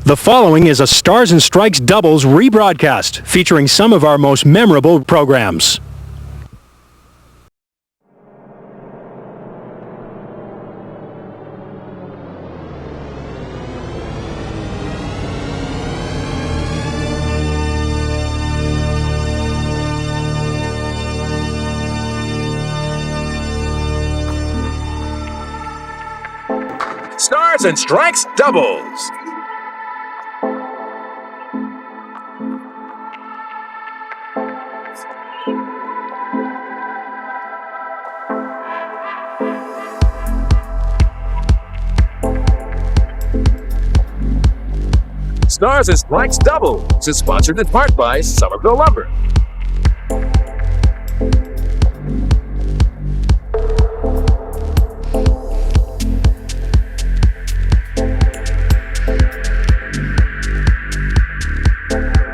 The following is a Stars and Strikes doubles rebroadcast featuring some of our most memorable programs. Stars and Strikes doubles. Stars and Strikes doubles is sponsored in part by Somerville Lumber.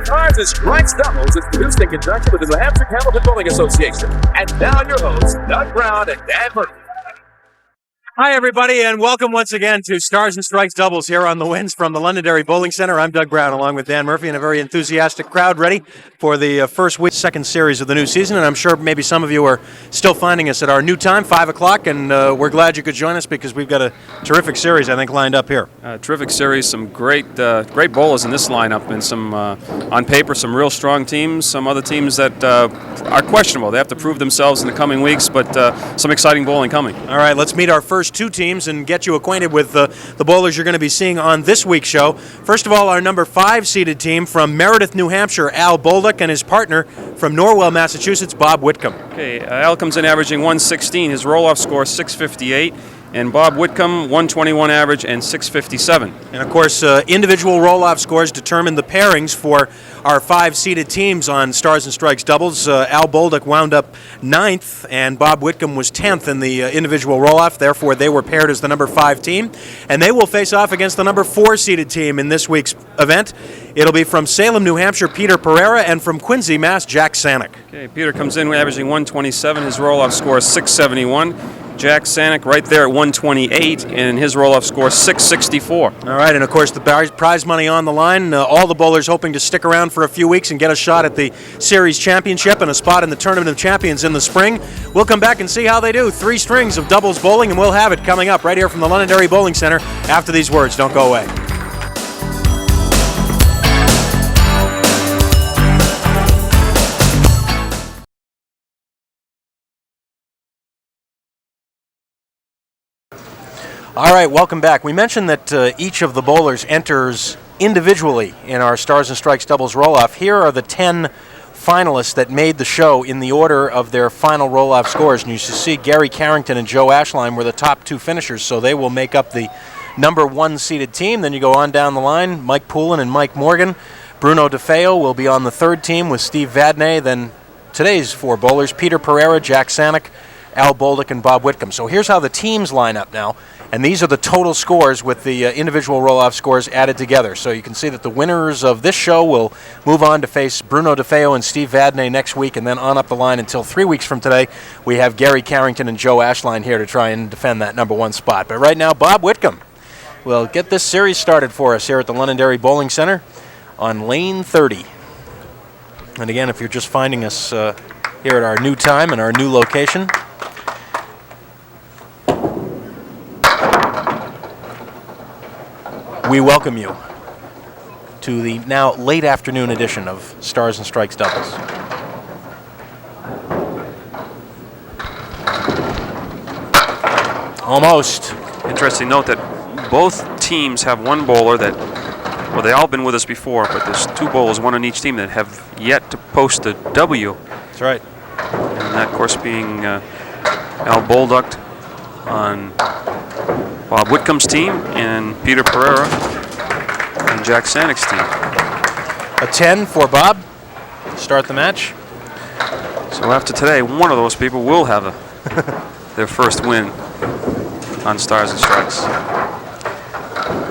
Stars and Strikes doubles is produced in conjunction with the New Hampshire Candlepin Bowling Association. And now your hosts, Doug Brown and Dan Murphy. Hi, everybody, and welcome once again to Stars and Strikes doubles here on the Winds from the Londonderry Bowling Center. I'm Doug Brown, along with Dan Murphy, and a very enthusiastic crowd ready for the first week, second series of the new season. And I'm sure maybe some of you are still finding us at our new time, 5 o'clock, and we're glad you could join us because we've got a terrific series, I think, lined up here. Terrific series, some great bowlers in this lineup, and some, on paper, some real strong teams, some other teams that are questionable. They have to prove themselves in the coming weeks, but some exciting bowling coming. All right, let's meet our first two teams and get you acquainted with the bowlers you're going to be seeing on this week's show. First of all, our number 5 seeded team from Meredith, New Hampshire, Al Bolduc, and his partner from Norwell, Massachusetts, Bob Whitcomb. Okay, Al comes in averaging 116. His roll-off score is 658. And Bob Whitcomb, 121 average and 657. And of course, individual roll-off scores determine the pairings for our 5 seeded teams on Stars and Strikes doubles. Al Bolduc wound up 9th, and Bob Whitcomb was 10th in the individual roll-off. Therefore, they were paired as the number 5 team. And they will face off against the number 4 seeded team in this week's event. It'll be from Salem, New Hampshire, Peter Pereira, and from Quincy, Mass, Jack Saniuk. Okay, Peter comes in averaging 127. His roll-off score is 671. Jack Saniuk right there at 128, and his roll-off score 664. All right, and of course the prize money on the line. All the bowlers hoping to stick around for a few weeks and get a shot at the series championship and a spot in the Tournament of Champions in the spring. We'll come back and see how they do. 3 strings of doubles bowling, and we'll have it coming up right here from the Londonderry Bowling Center after these words. Don't go away. All right, welcome back. We mentioned that each of the bowlers enters individually in our Stars and Strikes doubles roll-off. Here are the 10 finalists that made the show in the order of their final roll-off scores. And you should see Gary Carrington and Joe Ashline were the top 2 finishers, so they will make up the number 1 seeded team. Then you go on down the line, Mike Poulin and Mike Morgan. Bruno DeFeo will be on the 3rd team with Steve Vadney. Then today's 4 bowlers, Peter Pereira, Jack Saniuk, Al Bolduc, and Bob Whitcomb. So here's how the teams line up now. And these are the total scores with the individual roll-off scores added together. So you can see that the winners of this show will move on to face Bruno DeFeo and Steve Vadney next week, and then on up the line until 3 weeks from today. We have Gary Carrington and Joe Ashline here to try and defend that number 1 spot. But right now, Bob Whitcomb will get this series started for us here at the Londonderry Bowling Center on lane 30. And again, if you're just finding us here at our new time and our new location, we welcome you to the now late afternoon edition of Stars and Strikes doubles. Almost. Interesting note that both teams have one bowler that, well, they've all been with us before, but there's 2 bowlers, one on each team, that have yet to post a W. That's right. And that, of course, being Al Bolduc on Bob Whitcomb's team and Peter Pereira and Jack Saniuk's team. A 10 for Bob to start the match. So after today, one of those people will have their first win on Stars and Strikes.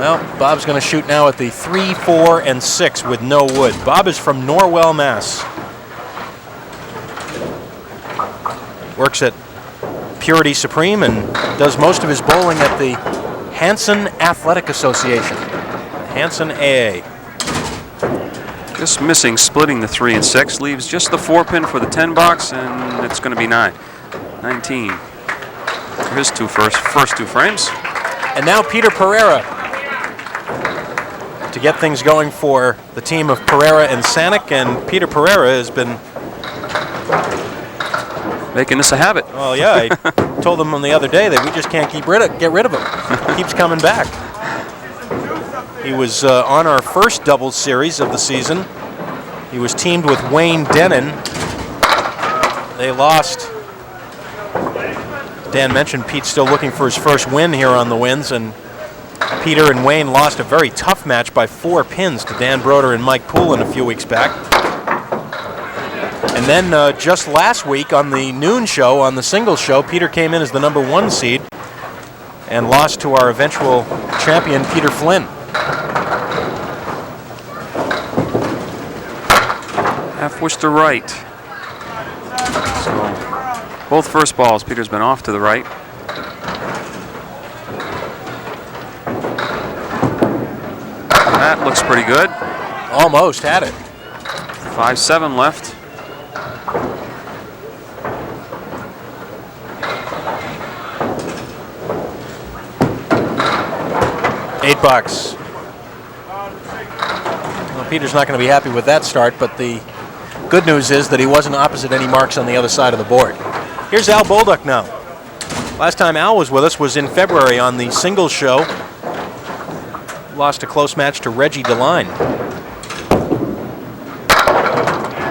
Well, Bob's going to shoot now at the 3, 4, and 6 with no wood. Bob is from Norwell, Mass. Works at Purity Supreme and does most of his bowling at the Hanson Athletic Association. Hanson AA. Just missing splitting the 3 and 6. Leaves just the 4-pin for the 10 box, and it's going to be 19. For his first two frames. And now Peter Pereira to get things going for the team of Pereira and Saniuk, and Peter Pereira has been making this a habit. Well, yeah, I told them on the other day that we just can't get rid of him. He keeps coming back. He was on our first doubles series of the season. He was teamed with Wayne Denon. They lost. Dan mentioned Pete's still looking for his first win here on the Winds, and Peter and Wayne lost a very tough match by 4 pins to Dan Broder and Mike Poulin a few weeks back. And then just last week on the noon show, on the singles show, Peter came in as the #1 seed and lost to our eventual champion, Peter Flynn. Half wish to right. So both first balls, Peter's been off to the right. That looks pretty good. Almost had it. 5-7 left. $8. Well, Peter's not going to be happy with that start, but the good news is that he wasn't opposite any marks on the other side of the board. Here's Al Bolduc now. Last time Al was with us was in February on the singles show. Lost a close match to Reggie DeLine.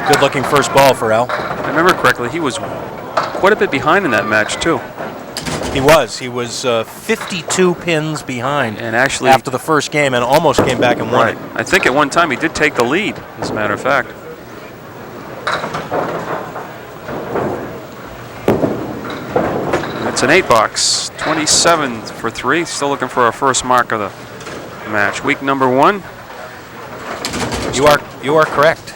Good looking first ball for Al. If I remember correctly, he was quite a bit behind in that match too. He was 52 pins behind, and actually after the first game, and almost came back and won it. I think at one time he did take the lead, as a matter of fact. It's an 8-box, 27 for 3. Still looking for our first mark of the match. Week number 1. You are correct.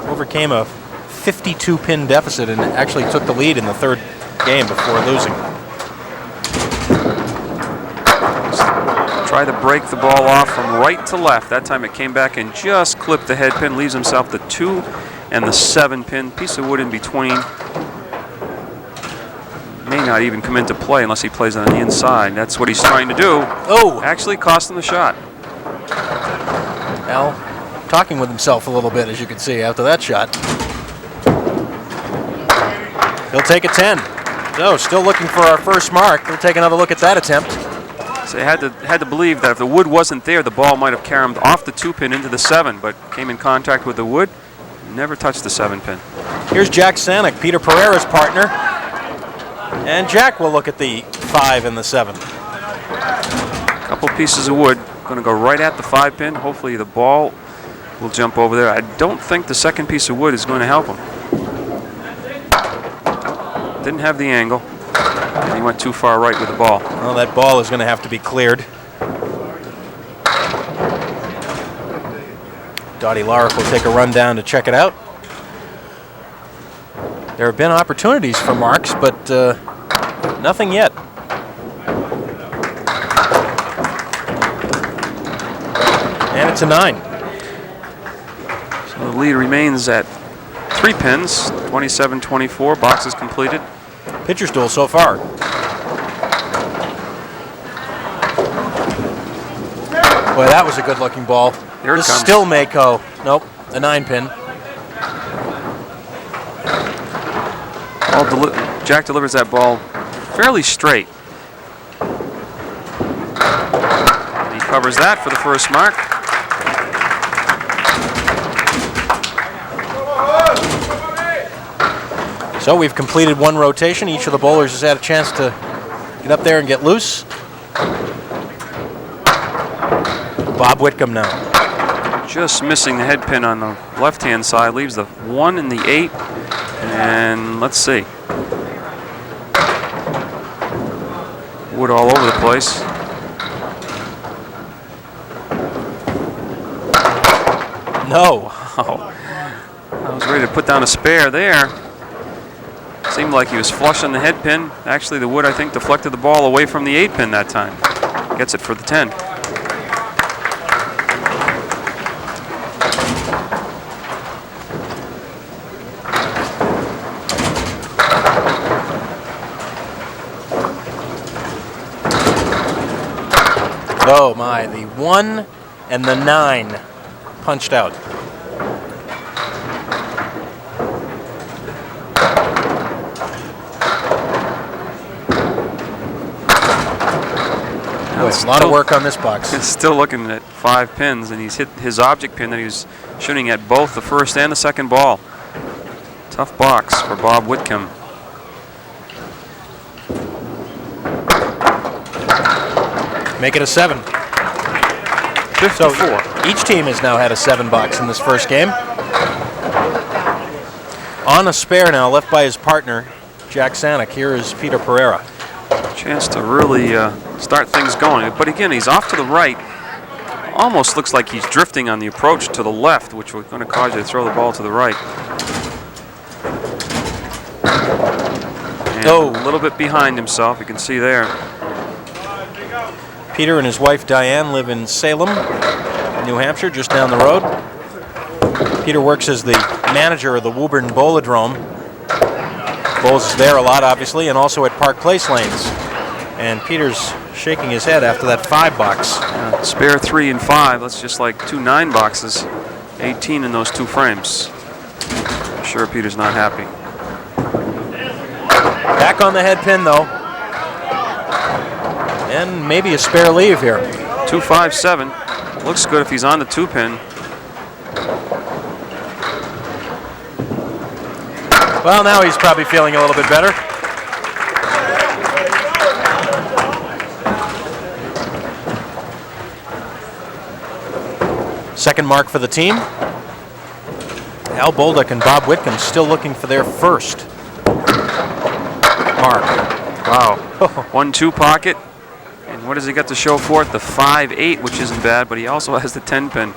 Overcame a 52 pin deficit and actually took the lead in the third game before losing. Try to break the ball off from right to left. That time it came back and just clipped the head pin. Leaves himself the 2 and the 7 pin. Piece of wood in between. May not even come into play unless he plays on the inside. That's what he's trying to do. Oh! Actually cost him the shot. Al talking with himself a little bit, as you can see, after that shot. He'll take a 10. So, still looking for our first mark. We'll take another look at that attempt. So they had to believe that if the wood wasn't there, the ball might have caromed off the 2 pin into the 7, but came in contact with the wood, never touched the 7 pin. Here's Jack Saniuk, Peter Pereira's partner. And Jack will look at the 5 and the 7. Couple pieces of wood, going to go right at the 5 pin. Hopefully the ball will jump over there. I don't think the second piece of wood is going to help him. Didn't have the angle. And he went too far right with the ball. Well, that ball is going to have to be cleared. Dottie Larrick will take a run down to check it out. There have been opportunities for marks, but nothing yet. And it's a 9. So the lead remains at 3 pins, 27-24, boxes completed. Pitcher's duel so far. Boy, that was a good-looking ball. Here it This comes. still Mako. Nope, a 9-pin. Jack delivers that ball fairly straight. And he covers that for the first mark. So we've completed one rotation. Each of the bowlers has had a chance to get up there and get loose. Bob Whitcomb now. Just missing the head pin on the left-hand side. Leaves the 1 and the 8. And let's see. Wood all over the place. No. Oh, I was ready to put down a spare there. Seemed like he was flush on the head pin. Actually, the wood, I think, deflected the ball away from the 8 pin that time. Gets it for the 10. Oh my, the 1 and the 9 punched out. Boy, a lot of work on this box. It's still looking at 5 pins, and he's hit his object pin that he was shooting at both the first and the second ball. Tough box for Bob Whitcomb. Make it a 7. 54. So each team has now had a 7 box in this first game. On a spare now, left by his partner, Jack Saniuk. Here is Peter Pereira. Chance to really start things going. But again, he's off to the right. Almost looks like he's drifting on the approach to the left, which was going to cause you to throw the ball to the right. And a little bit behind himself, you can see there. Peter and his wife Diane live in Salem, New Hampshire, just down the road. Peter works as the manager of the Woburn Bolodrome. Bowls is there a lot, obviously, and also at Park Place Lanes. And Peter's shaking his head after that 5 box. Spare 3 and 5. That's just like 2 9 boxes. 18 in those 2 frames. I'm sure Peter's not happy. Back on the head pin, though. And maybe a spare leave here. 257. Looks good if he's on the 2 pin. Well, now he's probably feeling a little bit better. Second mark for the team. Al Bolduc and Bob Whitcomb still looking for their first mark. Wow. 1-2 pocket. And what does he got to show for it? The 5-8, which isn't bad, but he also has the 10 pin.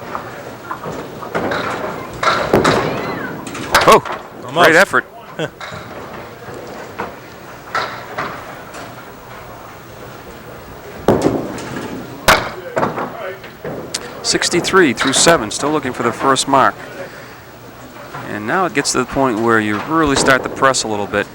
Oh, almost. Great effort. 63 through 7, still looking for the first mark. And now it gets to the point where you really start to press a little bit.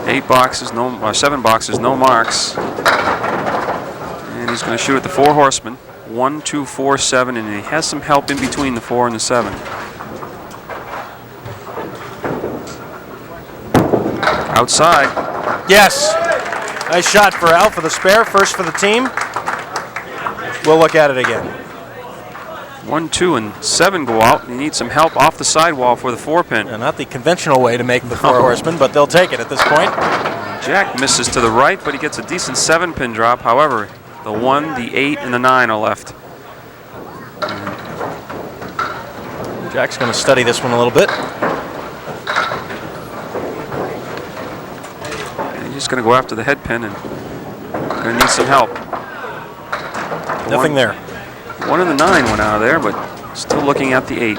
8 boxes, 7 boxes, no marks. And he's going to shoot at the 4 horsemen. 1, 2, 4, 7, and he has some help in between the 4 and the 7. Outside. Yes. Nice shot for Al for the spare. First for the team. We'll look at it again. 1, 2, and 7 go out. You need some help off the sidewall for the 4 pin. And not the conventional way to make the 4 horsemen, but they'll take it at this point. Jack misses to the right, but he gets a decent 7 pin drop. However, the 1, the 8, and the 9 are left. Jack's going to study this one a little bit. He's just going to go after the head pin and going to need some help. Nothing there. 1 and the 9 went out of there, but still looking at the 8.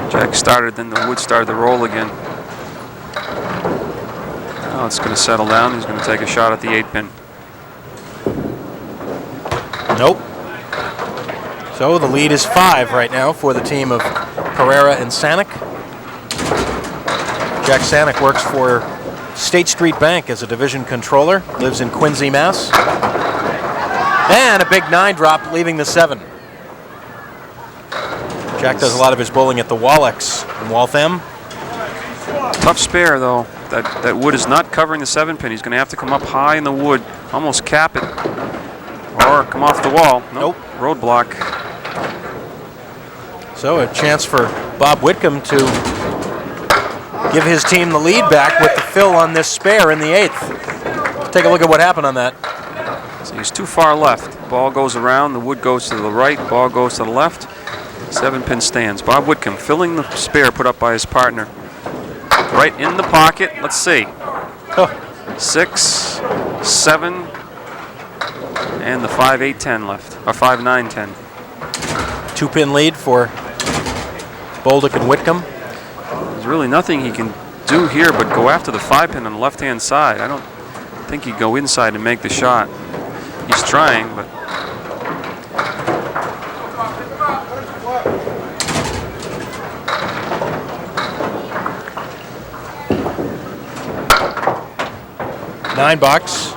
Jack started, then the wood started to roll again. Now it's going to settle down. He's going to take a shot at the 8 pin. Nope. So the lead is 5 right now for the team of Pereira and Saniuk. Jack Saniuk works for State Street Bank as a division controller, lives in Quincy, Mass. And a big 9 drop, leaving the 7. Jack does a lot of his bowling at the Wallex in Waltham. Tough spare, though. That wood is not covering the 7 pin. He's going to have to come up high in the wood, almost cap it, or come off the wall. Nope. Roadblock. So a chance for Bob Whitcomb to give his team the lead back with the fill on this spare in the 8th. Take a look at what happened on that. So he's too far left. Ball goes around, the wood goes to the right, ball goes to the left. 7 pin stands. Bob Whitcomb filling the spare put up by his partner. Right in the pocket. Let's see. 6, 7, and the 5, 8, 10 left. Or 5, 9, 10. 2 pin lead for Bolduc and Whitcomb. There's really nothing he can do here but go after the 5 pin on the left-hand side. I don't think he'd go inside and make the shot. He's trying, but 9 box.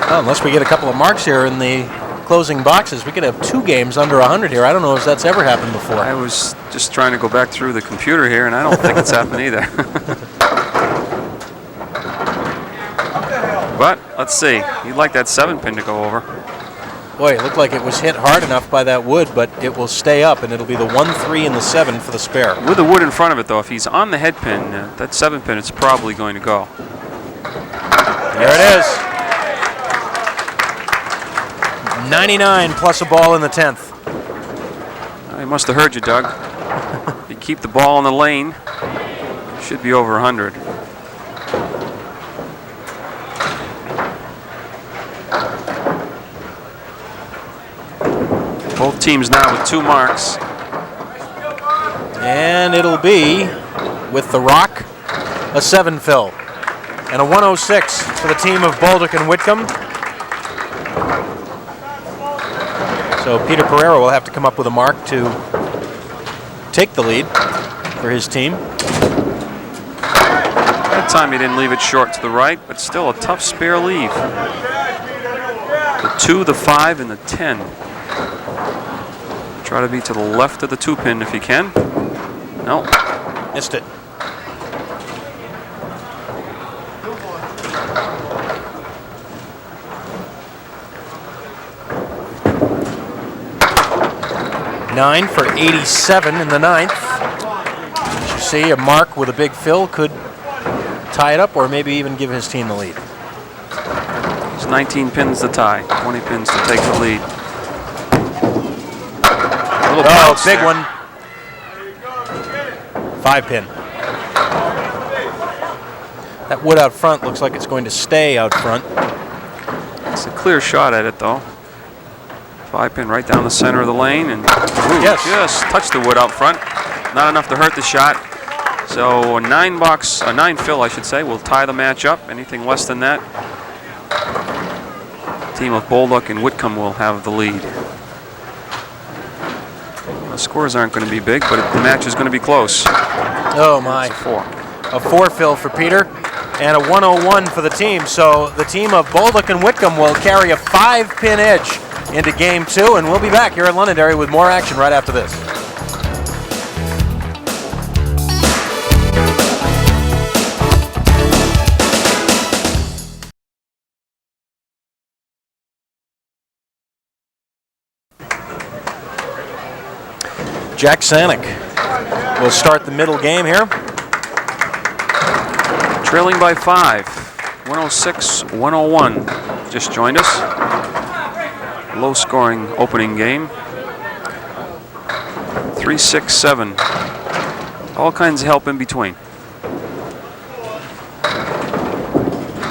Well, unless we get a couple of marks here in the closing boxes, we could have 2 games under 100 here. I don't know if that's ever happened before. I was just trying to go back through the computer here, and I don't think it's happened either. But let's see. You'd like that 7-pin to go over. Boy, it looked like it was hit hard enough by that wood, but it will stay up, and it'll be the 1, 3, and the 7 for the spare. With the wood in front of it, though, if he's on the head pin, that 7-pin, it's probably going to go. There it is. 99 plus a ball in the 10th. He must have heard you, Doug. If you keep the ball in the lane, it should be over 100. Both teams now with 2 marks. And it'll be, with the rock, a 7 fill. And a 106 for the team of Bolduc and Whitcomb. So Peter Pereira will have to come up with a mark to take the lead for his team. That time he didn't leave it short to the right, but still a tough spare leave. The 2, the 5, and the 10. Try to be to the left of the 2-pin if you can. No. Missed it. Nine for 87 in the 9th. As you see, a mark with a big fill could tie it up or maybe even give his team the lead. It's 19 pins to tie, 20 pins to take the lead. Oh, big one. 5-pin. That wood out front looks like it's going to stay out front. It's a clear shot at it, though. 5-pin right down the center of the lane, and yes, just touched the wood out front. Not enough to hurt the shot. So a 9 fill, I should say, will tie the match up. Anything less than that, the team of Bolduc and Whitcomb will have the lead. The scores aren't going to be big, but the match is going to be close. Oh my! It's a 4. A 4 fill for Peter, and a 101 for the team. So the team of Bolduc and Whitcomb will carry a 5-pin edge into Game 2, and we'll be back here at Londonderry with more action right after this. Jack Saniuk will start the middle game here. Trailing by 5, 106-101. Just joined us. Low-scoring opening game. 3-6-7. All kinds of help in between.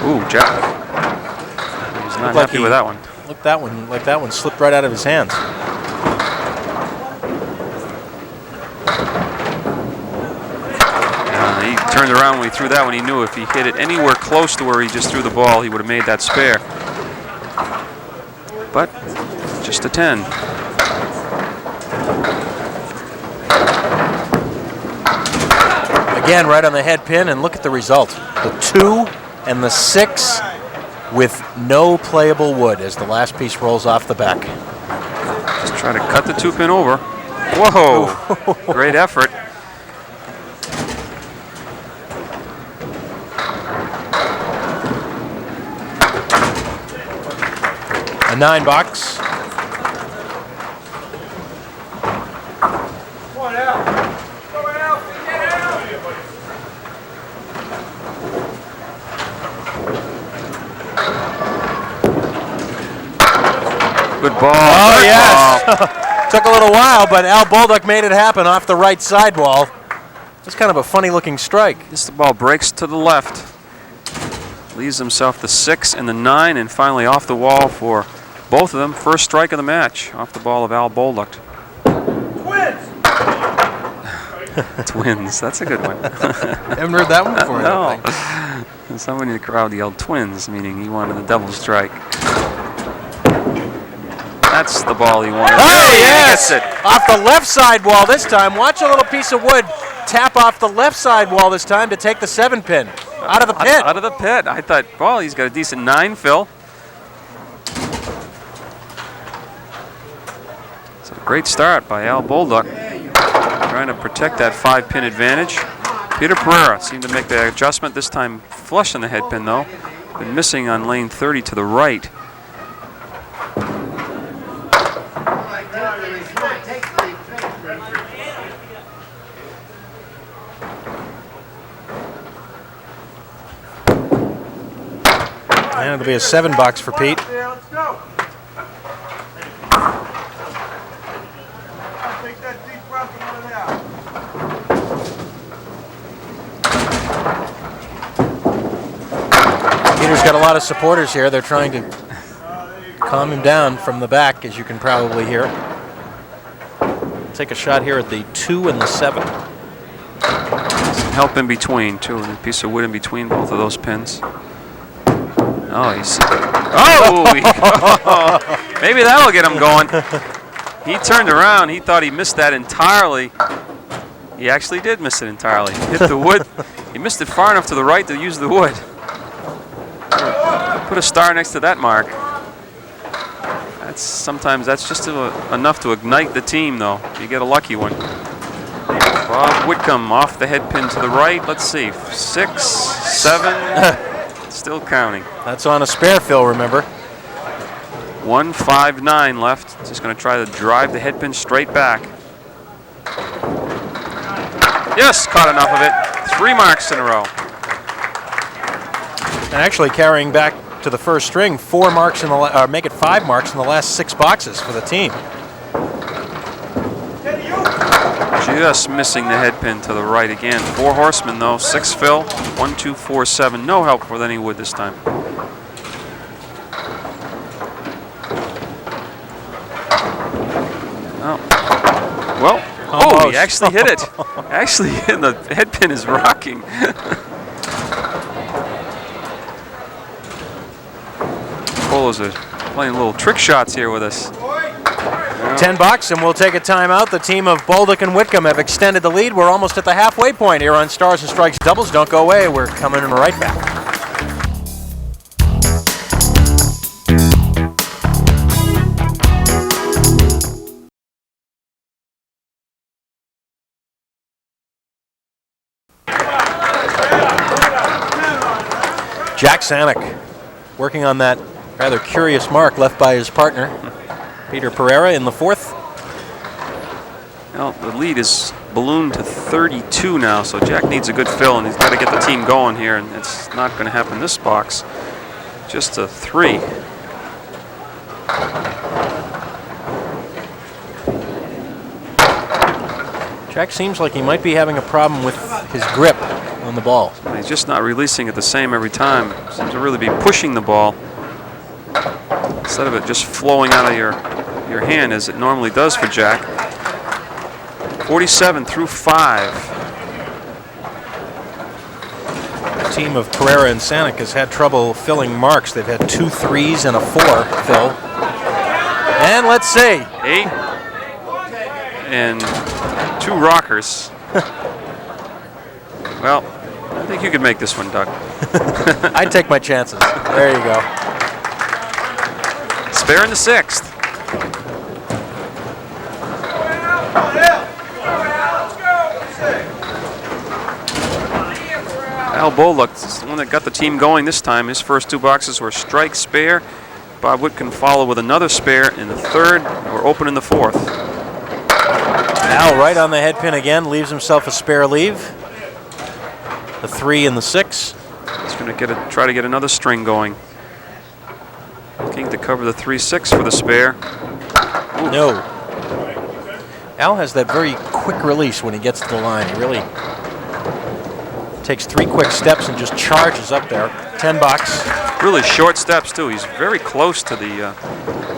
Ooh, Jack. He's not happy with that one. Look, that one slipped right out of his hands. He turned around when he threw that one. He knew if he hit it anywhere close to where he just threw the ball, he would have made that spare. But just a 10. Again, right on the head pin, and look at the result. The 2 and the 6 with no playable wood as the last piece rolls off the back. Just try to cut the 2-pin over. Whoa! Great effort. A 9 box. Good ball. Oh, yes. Took a little while, but Al Bolduc made it happen off the right sidewall. It's kind of a funny-looking strike. This ball breaks to the left. Leaves himself the 6 and the 9, and finally off the wall for both of them. First strike of the match off the ball of Al Bolduc. Twins! Twins. That's a good one. Haven't heard that one before. No. Somebody in the crowd yelled twins, meaning he wanted the double strike. That's the ball he wanted. Oh, hey, yes! He gets it. Off the left side wall this time. Watch a little piece of wood tap off the left side wall this time to take the 7-pin out of the pit. Out of the pit. I thought, well, he's got a decent 9, Phil. It's a great start by Al Bolduc, trying to protect that 5-pin advantage. Peter Pereira seemed to make the adjustment this time, flush on the head pin though. Been missing on lane 30 to the right. And it'll be a $7 for Pete. Peter's got a lot of supporters here. They're trying to calm him down from the back, as you can probably hear. Take a shot here at the 2 and the 7. Some help in between, too, and a piece of wood in between both of those pins. Oh, he's... Oh! Maybe that'll get him going. He turned around. He thought he missed that entirely. He actually did miss it entirely. Hit the wood. He missed it far enough to the right to use the wood. Put a star next to that mark. Sometimes that's just enough to ignite the team, though. You get a lucky one. Bob Whitcomb off the head pin to the right. Let's see, 6, 7, still counting. That's on a spare, Phil, remember. 159 left. Just going to try to drive the head pin straight back. Yes, caught enough of it. 3 marks in a row. And actually carrying back to the first string, 4 marks in the make it 5 marks in the last 6 boxes for the team. Just missing the head pin to the right again. 4 horsemen though, 6 Phil, 1, 2, 4, 7. No help with any wood this time. Oh. Well, oh, he actually hit it. Actually, the head pin is rocking. Polos are playing little trick shots here with us. $10, and we'll take a timeout. The team of Bolduc and Whitcomb have extended the lead. We're almost at the halfway point here on Stars and Strikes Doubles. Don't go away. We're coming right back. Jack Saniuk working on that rather curious mark left by his partner, Peter Pereira, in the 4th. Well, the lead is ballooned to 32 now, so Jack needs a good fill, and he's got to get the team going here, and it's not going to happen this box. Just a 3. Jack seems like he might be having a problem with his grip on the ball. He's just not releasing it the same every time. Seems to really be pushing the ball instead of it just flowing out of your hand as it normally does for Jack. 47 through 5. The team of Pereira and Saniuk has had trouble filling marks. They've had 2 3s and a 4, Phil. And let's see. 8 and 2 rockers. Well, I think you could make this one, Doug. I'd take my chances. There you go. Spare in the 6th. Al Bolduc is the one that got the team going this time. His first 2 boxes were strike, spare. Bob Whitcomb followed with another spare in the 3rd. We're open in the 4th. Al right on the head pin again, leaves himself a spare leave. The 3 and the 6. He's going to try to get another string going. Looking to cover the 3-6 for the spare. Ooh. No. Al has that very quick release when he gets to the line. He really takes 3 quick steps and just charges up there. $10. Really short steps too. He's very close to the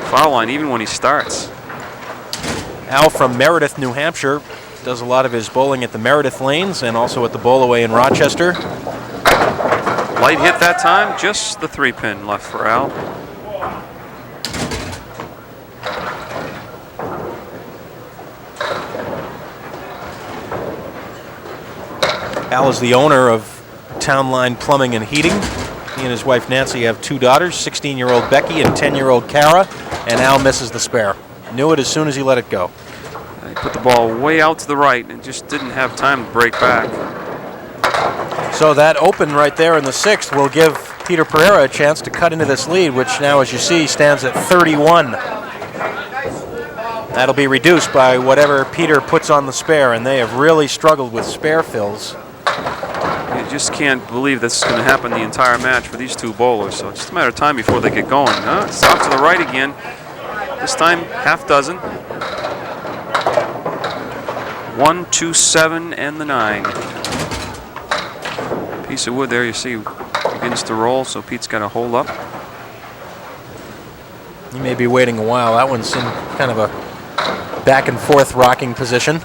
foul line even when he starts. Al from Meredith, New Hampshire, does a lot of his bowling at the Meredith lanes and also at the Bowlaway in Rochester. Light hit that time, just the 3-pin left for Al. Al is the owner of Town Line Plumbing and Heating. He and his wife Nancy have 2 daughters, 16-year-old Becky and 10-year-old Kara, and Al misses the spare. Knew it as soon as he let it go. He put the ball way out to the right and just didn't have time to break back. So that open right there in the 6th will give Peter Pereira a chance to cut into this lead, which now, as you see, stands at 31. That'll be reduced by whatever Peter puts on the spare, and they have really struggled with spare fills. You just can't believe this is going to happen the entire match for these 2 bowlers. So it's just a matter of time before they get going. It's off to the right again. This time, half dozen. 1, 2, 7, and the 9. Piece of wood there, you see, begins to roll, so Pete's got to hold up. He may be waiting a while. That one's in kind of a back and forth rocking position.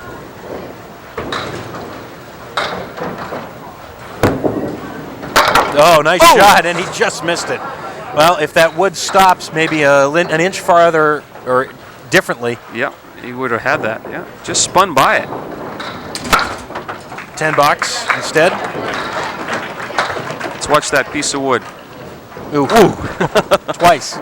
Oh, nice shot, and he just missed it. Well, if that wood stops maybe an inch farther or differently. Yeah, he would have had that, yeah. Just spun by it. $10 instead. Let's watch that piece of wood. Ooh. Twice.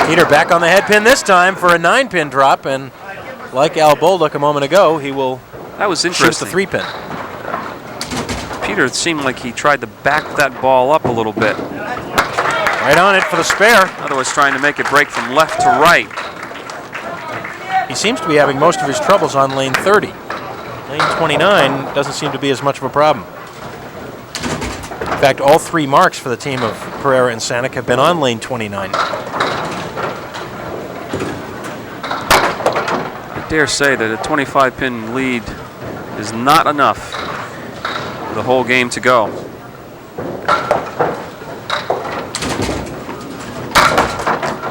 Peter back on the head pin this time for a 9-pin drop, and like Al Bolduc a moment ago, he will that was shoot interesting. the 3-pin. Peter seemed like he tried to back that ball up a little bit. Right on it for the spare. In other words, trying to make it break from left to right. He seems to be having most of his troubles on lane 30. Lane 29 doesn't seem to be as much of a problem. In fact, all 3 marks for the team of Pereira and Saniuk have been on lane 29. I dare say that a 25-pin lead is not enough for the whole game to go.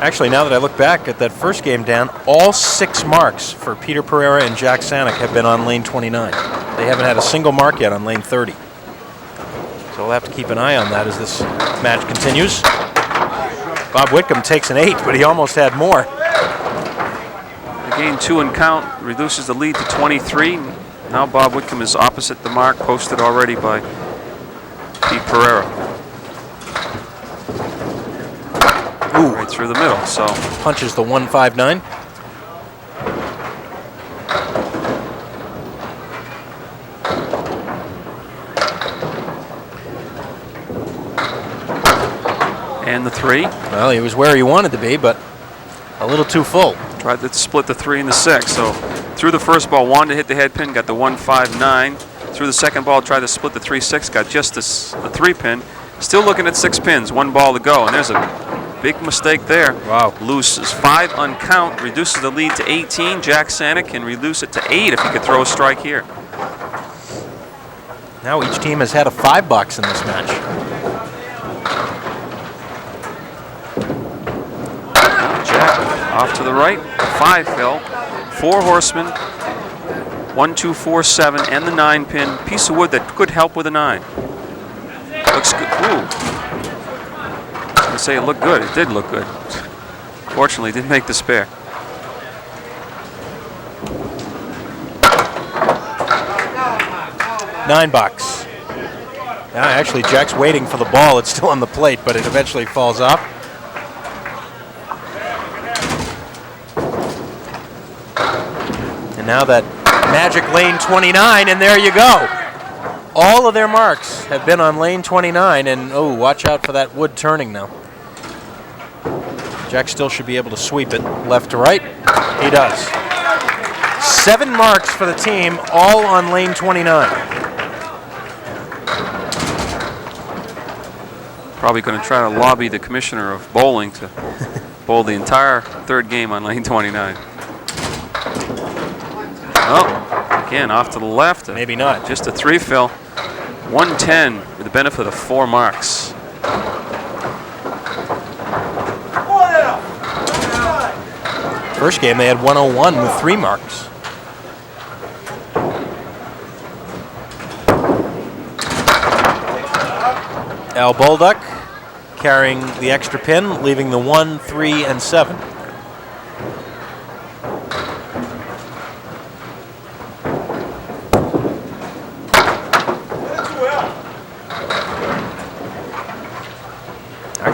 Actually, now that I look back at that first game, Dan, all 6 marks for Peter Pereira and Jack Saniuk have been on lane 29. They haven't had a single mark yet on lane 30. So we'll have to keep an eye on that as this match continues. Bob Whitcomb takes an 8, but he almost had more. Gain 2 and count, reduces the lead to 23. Now Bob Whitcomb is opposite the mark posted already by Pete Pereira. Ooh. Right through the middle, so. Punches the 159. And the 3. Well, he was where he wanted to be, but a little too full. Tried to split the 3 and the 6. So through the first ball, wanted to hit the head pin, got the 159. Through the second ball, tried to split the 3-6, got just the 3-pin. Still looking at 6 pins, 1 ball to go, and there's a big mistake there. Wow. Loses 5 on count, reduces the lead to 18. Jack Saniuk can reduce it to 8 if he could throw a strike here. Now each team has had a $5 in this match. Jack off to the right, 5 fell, 4 horsemen, 1, 2, 4, 7, and the 9-pin. Piece of wood that could help with a 9. Looks good. Ooh. I was going to say it looked good. It did look good. Fortunately, it didn't make the spare. $9. Yeah, actually, Jack's waiting for the ball. It's still on the plate, but it eventually falls off. And now that magic lane 29, and there you go. All of their marks have been on lane 29, and oh, watch out for that wood turning now. Jack still should be able to sweep it left to right. He does. 7 marks for the team, all on lane 29. Probably going to try to lobby the commissioner of bowling to bowl the entire 3rd game on lane 29. Oh, again, off to the left. Maybe not. Just a 3 fill. 110 with the benefit of 4 marks. First game, they had 101 with 3 marks. Al Bolduc carrying the extra pin, leaving the 1, 3, and 7.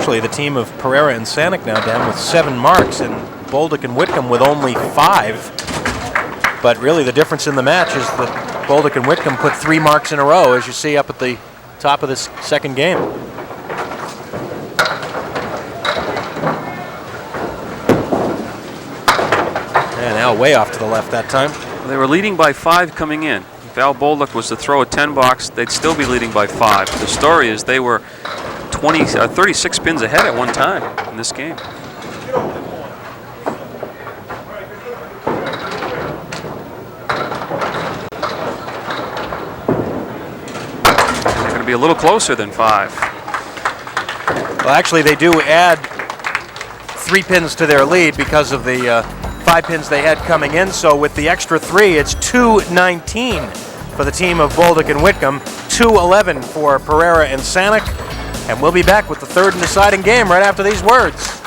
actually the team of Pereira and Saniuk now down with 7 marks, and Bolduc and Whitcomb with only 5. But really the difference in the match is that Bolduc and Whitcomb put 3 marks in a row, as you see up at the top of this second game. And now way off to the left that time. They were leading by 5 coming in. If Al Bolduc was to throw a 10 box, they'd still be leading by 5. The story is they were 36 pins ahead at one time in this game. They're going to be a little closer than 5. Well, actually, they do add 3 pins to their lead because of the 5 pins they had coming in. So with the extra 3, it's 2-19 for the team of Bolduc and Whitcomb, 2-11 for Pereira and Saniuk. And we'll be back with the third and deciding game right after these words.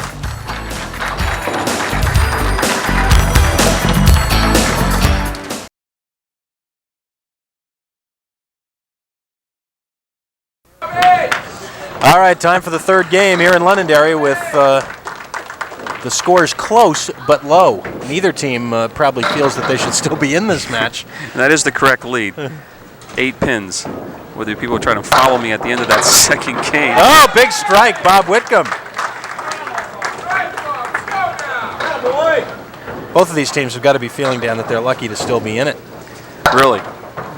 All right, time for the third game here in Londonderry with the scores close but low. Neither team probably feels that they should still be in this match. And that is the correct lead. 8 pins. Whether people are trying to follow me at the end of that second game. Oh, big strike, Bob Whitcomb. Both of these teams have got to be feeling down that they're lucky to still be in it. Really.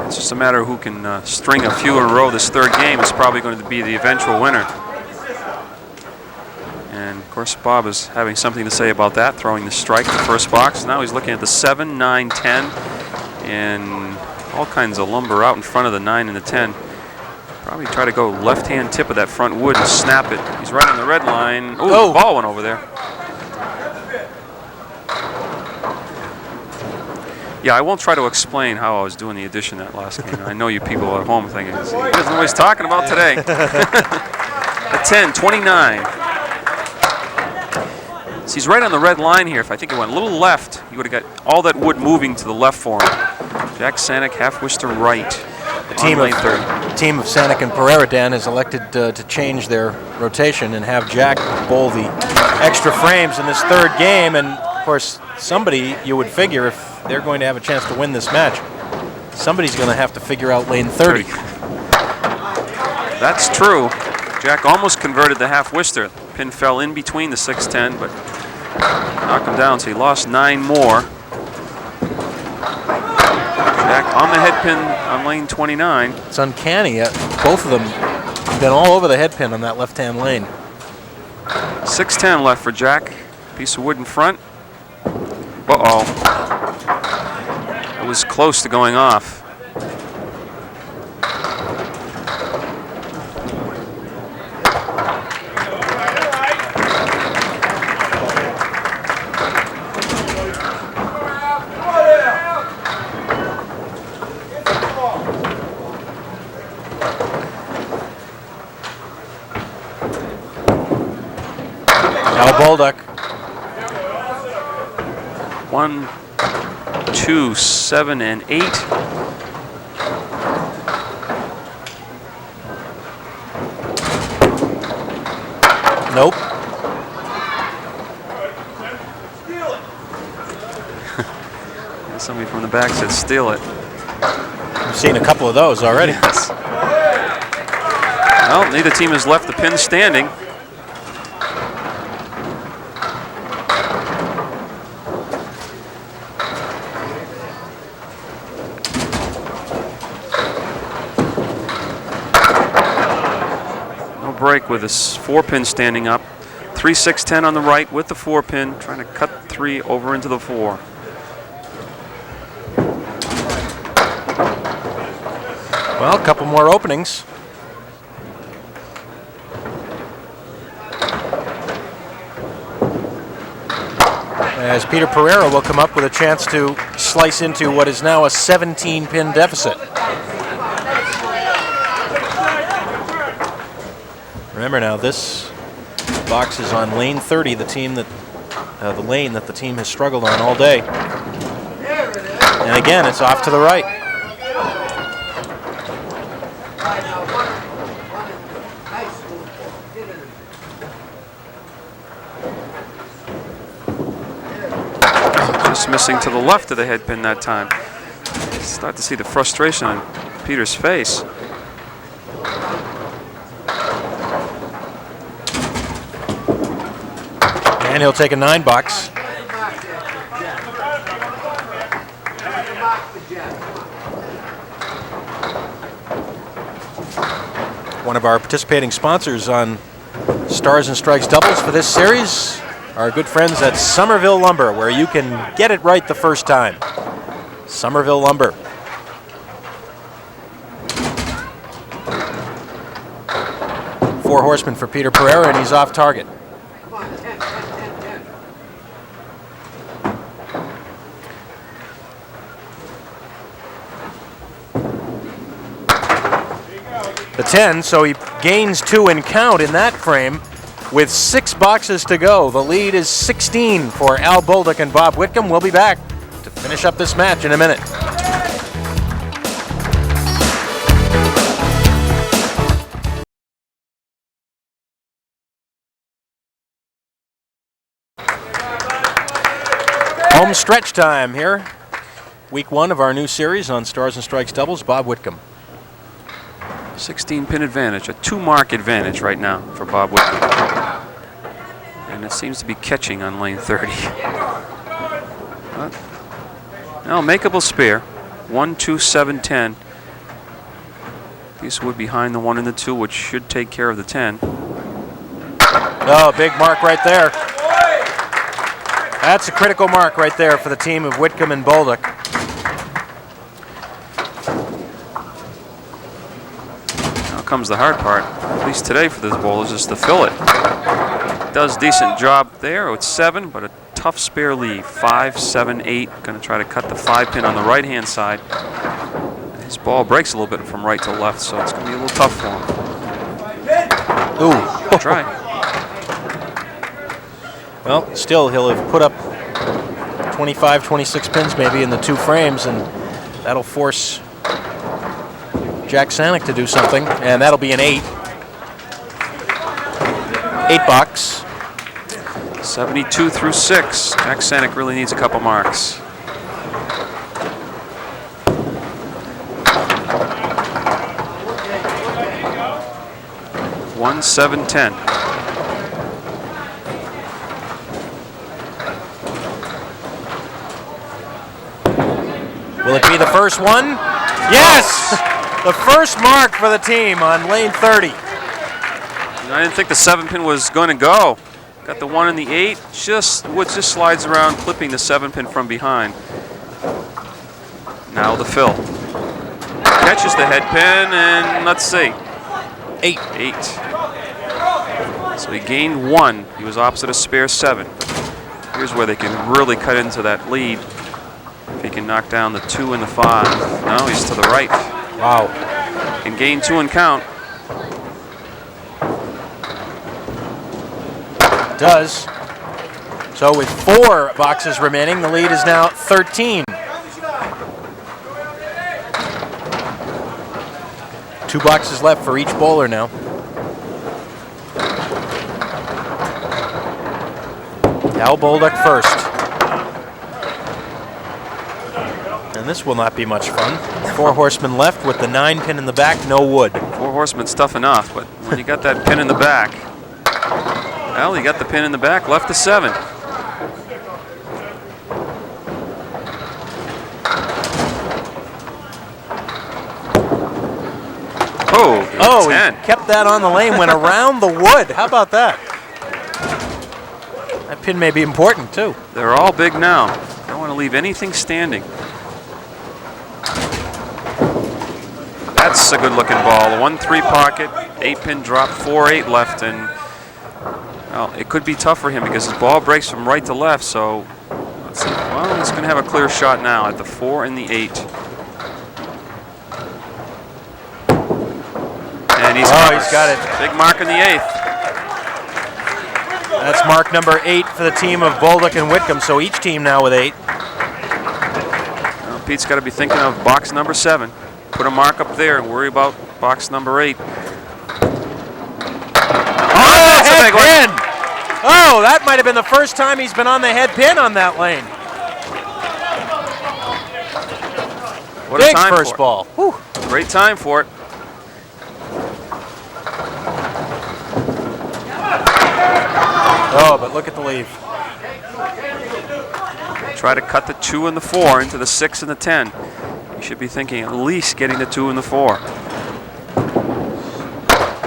It's just a matter of who can string a few in a row. This third game is probably going to be the eventual winner. And, of course, Bob is having something to say about that, throwing the strike in the first box. Now he's looking at the 7, 9, 10, and all kinds of lumber out in front of the 9 and the 10. Probably try to go left-hand tip of that front wood and snap it. He's right on the red line. Ooh, the ball went over there. Yeah, I won't try to explain how I was doing the addition that last game. I know you people at home thinking, he doesn't know what he's talking about today. The 10, 29. So he's right on the red line here. If I think it went a little left, he would have got all that wood moving to the left for him. Jack Saniuk, half wish to right. The team of Saniuk and Pereira, Dan, has elected to change their rotation and have Jack bowl the extra frames in this third game. And, of course, somebody, you would figure, if they're going to have a chance to win this match, somebody's going to have to figure out lane 30. That's true. Jack almost converted the half wister. Pin fell in between the 6-10, but knocked him down, so he lost 9 more. Jack on the head pin on lane 29. It's uncanny. Both of them have been all over the head pin on that left-hand lane. 6-10 left for Jack. Piece of wood in front. Uh-oh. It was close to going off. Bolduc. 1, 2, 7, and 8. Nope. Somebody from the back said steal it. We've seen a couple of those already. Yes. Well, neither team has left the pin standing. Break with this 4-pin standing up. 3, 6, 10 on the right with the 4-pin, trying to cut 3 over into the 4. Well, a couple more openings. As Peter Pereira will come up with a chance to slice into what is now a 17-pin deficit. Remember now, this box is on lane 30, the lane that the team has struggled on all day. And again, it's off to the right. Just missing to the left of the head pin that time. Start to see the frustration on Peter's face. And he'll take a 9-box. One of our participating sponsors on Stars and Strikes doubles for this series, our good friends at Somerville Lumber, where you can get it right the first time. Somerville Lumber. Four horsemen for Peter Pereira, and he's off target. The 10, so he gains 2 in count in that frame with 6 boxes to go. The lead is 16 for Al Bolduc and Bob Whitcomb. We'll be back to finish up this match in a minute. Home stretch time here. Week 1 of our new series on Stars and Strikes doubles. Bob Whitcomb. 16-pin advantage, a 2-mark advantage right now for Bob Whitcomb. And it seems to be catching on lane 30. But, now, makeable spare. 1, 2, 7, 10. Piece of wood behind the 1 and the 2, which should take care of the 10. Oh, big mark right there. That's a critical mark right there for the team of Whitcomb and Bolduc. Comes the hard part, at least today for this bowler, is just to fill it. Does decent job there. It's 7, but a tough spare lead. 5, 7, 8. Going to try to cut the 5-pin on the right-hand side. His ball breaks a little bit from right to left, so it's going to be a little tough for him. Ooh. Try. Well, still, he'll have put up 25, 26 pins maybe in the 2 frames, and that'll force Jack Saniuk to do something, and that'll be an 8. 8-box. 72 through 6. Jack Saniuk really needs a couple marks. One, 7, 10. Will it be the first one? Yes! The first mark for the team on lane 30. I didn't think the 7-pin was going to go. Got the 1 and the 8. Wood just slides around, clipping the 7-pin from behind. Now the fill. Catches the head pin, and let's see. 8. 8. So he gained 1. He was opposite a spare 7. Here's where they can really cut into that lead. If he can knock down the 2 and the 5. No, he's to the right. Wow. Can gain 2 and count. Does. So with 4 boxes remaining, the lead is now 13. 2 boxes left for each bowler now. Al Bolduc first. And this will not be much fun. 4 horsemen left with the 9-pin in the back, no wood. 4 horsemen's tough enough, but when you got that pin in the back, well, you got the pin in the back, left to 7. Oh, 10. He kept that on the lane, went around the wood. How about that? That pin may be important, too. They're all big now. Don't want to leave anything standing. That's a good-looking ball. A 1-3 pocket, 8-pin drop, 4-8 left, and well, it could be tough for him because his ball breaks from right to left. So let's see. Well, he's going to have a clear shot now at the 4 and the 8. And he's got it. Big mark in the 8th. That's mark number 8 for the team of Bolduc and Whitcomb. So each team now with 8. Well, Pete's got to be thinking of box number 7. Put a mark up there and worry about box number 8. Oh, that's a big pin! Oh, that might have been the first time he's been on the head pin on that lane. What a Big time first for it. ball. Whew. Great time for it. Oh, but look at the lead. Try to cut the 2 and the 4 into the 6 and the 10. You should be thinking at least getting the 2 and the 4.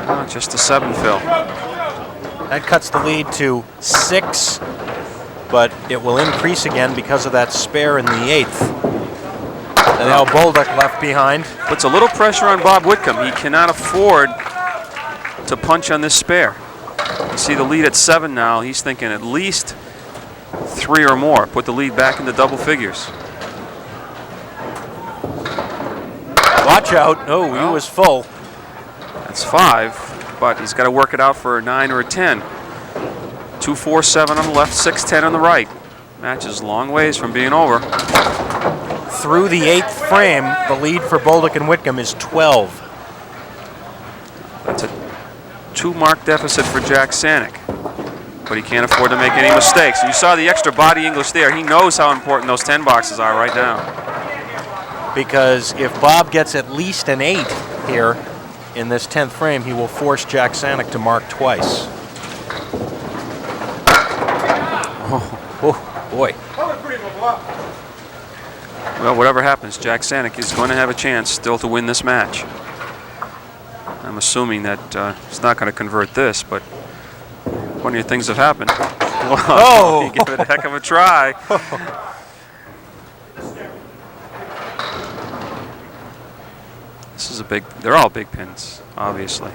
Oh, just the 7, Phil. That cuts the lead to 6, but it will increase again because of that spare in the 8th. And now Bolduc left behind. Puts a little pressure on Bob Whitcomb. He cannot afford to punch on this spare. You see the lead at 7 now. He's thinking at least 3 or more. Put the lead back into double figures. Watch out. Oh, he was full. That's 5, but he's got to work it out for a 9 or a 10. 2, 4, 7 on the left, 6, 10 on the right. Match is a long ways from being over. Through the 8th frame, the lead for Bolduc and Whitcomb is 12. That's a 2-mark deficit for Jack Saniuk, but he can't afford to make any mistakes. You saw the extra body English there. He knows how important those 10 boxes are right now. Because if Bob gets at least an 8 here in this 10th frame, he will force Jack Saniuk to mark twice. Oh, boy. Well, whatever happens, Jack Saniuk is going to have a chance still to win this match. I'm assuming that he's not going to convert this, but plenty of things have happened. Oh! He gave it a heck of a try. This is a big, they're all big pins, obviously.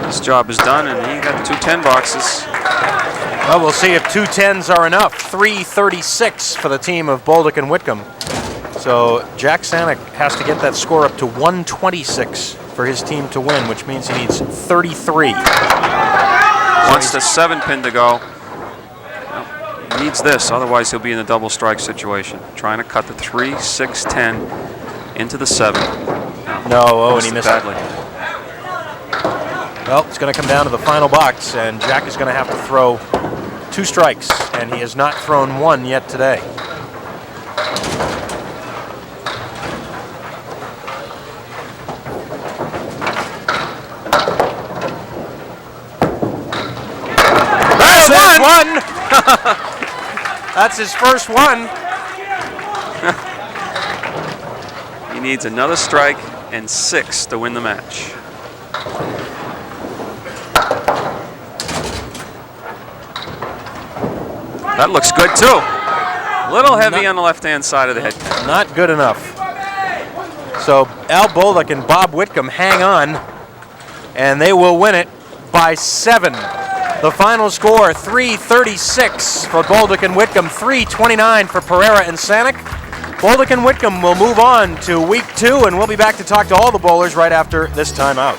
His job is done, and he got 2 10 boxes. Well, we'll see if 2 10s are enough. 336 for the team of Bolduc and Whitcomb. So Jack Saniuk has to get that score up to 126 for his team to win, which means he needs 33. Wants the 7 pin to go. Well, he needs this, otherwise he'll be in a double strike situation. Trying to cut the 3, 6, 10 into the 7. No, and he missed badly. it. Well, it's going to come down to the final box, and Jack is going to have to throw 2 strikes, and he has not thrown 1 yet today. That's his one! That's his first one. He needs another strike and 6 to win the match. That looks good too. A little heavy on the left-hand side of the head. Not good enough. So Al Bolduc and Bob Whitcomb hang on, and they will win it by 7. The final score, 336 for Bolduc and Whitcomb, 329 for Pereira and Saniuk. Bolduc and Whitcomb will move on to week 2, and we'll be back to talk to all the bowlers right after this timeout.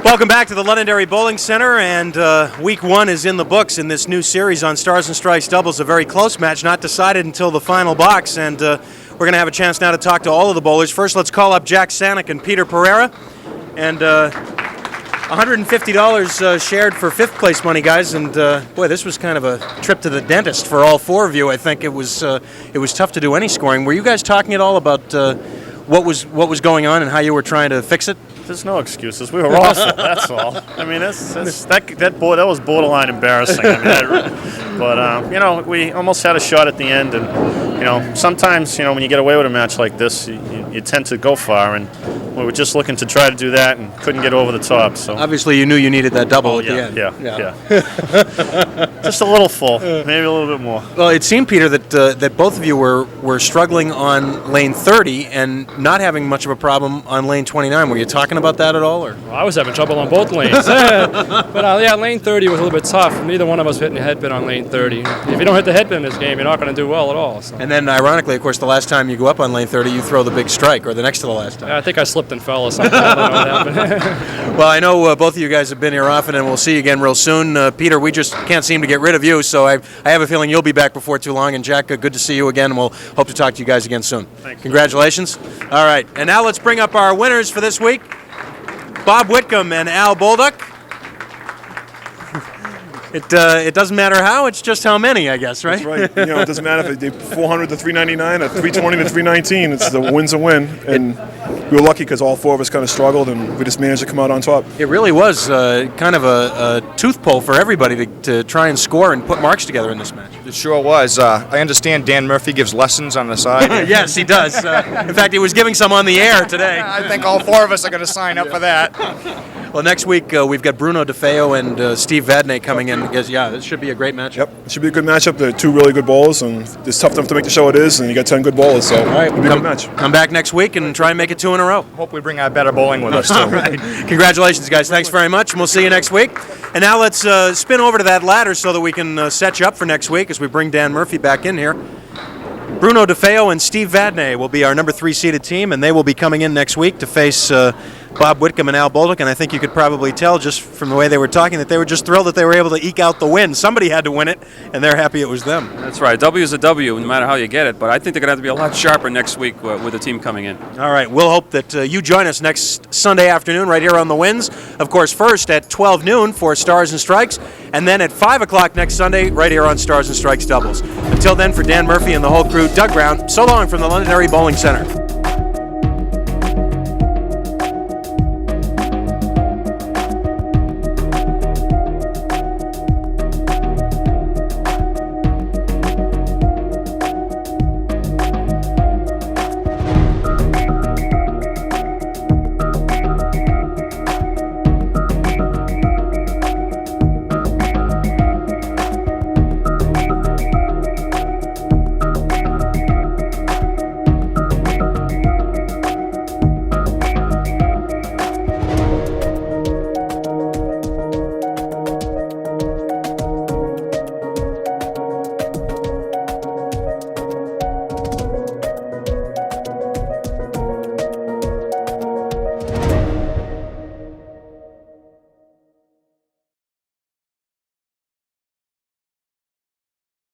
Welcome back to the Londonderry Bowling Center, and week 1 is in the books in this new series on Stars and Strikes doubles, a very close match, not decided until the final box, and we're going to have a chance now to talk to all of the bowlers. First, let's call up Jack Saniuk and Peter Pereira, and $150 shared for 5th place money, guys, and boy, this was kind of a trip to the dentist for all 4 of you. I think it was tough to do any scoring. Were you guys talking at all about what was going on and how you were trying to fix it? There's no excuses. We were awful. That's all. I mean, that was borderline embarrassing. I mean, but we almost had a shot at the end, and sometimes when you get away with a match like this, you tend to go far, and we were just looking to try to do that and couldn't get over the top. So obviously, you knew you needed that double at the end. Yeah. Just a little full, maybe a little bit more. Well, it seemed, Peter, that both of you were struggling on lane 30 and not having much of a problem on lane 29. Were you talking about that at all, or? Well, I was having trouble on both lanes. But lane 30 was a little bit tough. Neither one of us hitting the headpin on lane 30. If you don't hit the headpin in this game, you're not going to do well at all. So. And then, ironically, of course, the last time you go up on lane 30, you throw the big strike, or the next to the last time. Yeah, I think I slipped and fell or something. I don't know what happened. Well, I know both of you guys have been here often, and we'll see you again real soon. Peter, we just can't seem to get rid of you, so I have a feeling you'll be back before too long. And Jack, good to see you again, and we'll hope to talk to you guys again soon. Thank you. Congratulations. All right, and now let's bring up our winners for this week. Bob Whitcomb and Al Bolduc. It doesn't matter how, it's just how many, I guess, right? That's right. It doesn't matter if they 400 to 399 or 320 to 319. It's the win's a win. And we were lucky because all four of us kind of struggled, and we just managed to come out on top. It really was kind of a tooth pull for everybody to try and score and put marks together in this match. It sure was. I understand Dan Murphy gives lessons on the side. Yes, he does. In fact, he was giving some on the air today. I think all four of us are going to sign up for that. Well, next week we've got Bruno DeFeo and Steve Vadney coming in. This should be a great matchup. Yep, it should be a good matchup. They're two really good bowlers, and it's tough enough to make the show it is, and you got 10 good bowlers, so it'll be a good match. Come back next week and try and make it 2 in a row. Hope we bring our better bowling with us, too. All right. Congratulations, guys. Thanks very much, and we'll see you next week. And now let's spin over to that ladder so that we can set you up for next week as we bring Dan Murphy back in here. Bruno DeFeo and Steve Vadney will be our number 3 seeded team, and they will be coming in next week to face Bob Whitcomb and Al Bolduc. And I think you could probably tell just from the way they were talking that they were just thrilled that they were able to eke out the win. Somebody had to win it, and they're happy it was them. That's right. W is a W, no matter how you get it. But I think they're going to have to be a lot sharper next week with the team coming in. All right. We'll hope that you join us next Sunday afternoon right here on The Winds. Of course, first at 12 noon for Stars and Strikes, and then at 5 o'clock next Sunday right here on Stars and Strikes Doubles. Until then, for Dan Murphy and the whole crew, Doug Brown, so long from the Londonderry Bowling Center.